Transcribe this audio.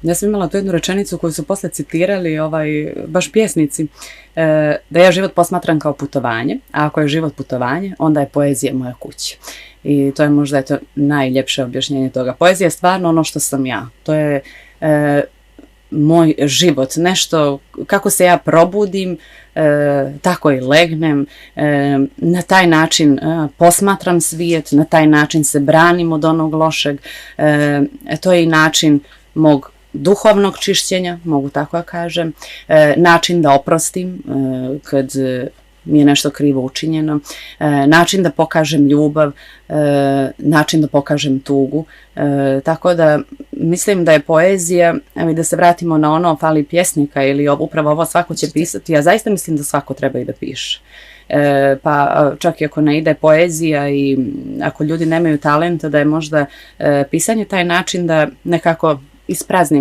Ja sam imala tu jednu rečenicu koju su posle citirali baš pjesnici, da ja život posmatram kao putovanje, a ako je život putovanje, onda je poezija moja kuća. I to je možda najljepše objašnjenje toga. Poezija je stvarno ono što sam ja. To je moj život, nešto kako se ja probudim, tako i legnem, na taj način posmatram svijet, na taj način se branim od onog lošeg, to je i način mog duhovnog čišćenja, mogu tako da kažem, način da oprostim kad mi je nešto krivo učinjeno, način da pokažem ljubav, način da pokažem tugu, tako da mislim da je poezija, evo i da se vratimo na ono fali pjesnika ili upravo ovo svako će pisati, ja zaista mislim da svako treba i da piše. Pa čak i ako ne ide poezija i ako ljudi nemaju talenta, da je možda pisanje taj način da nekako ispraznim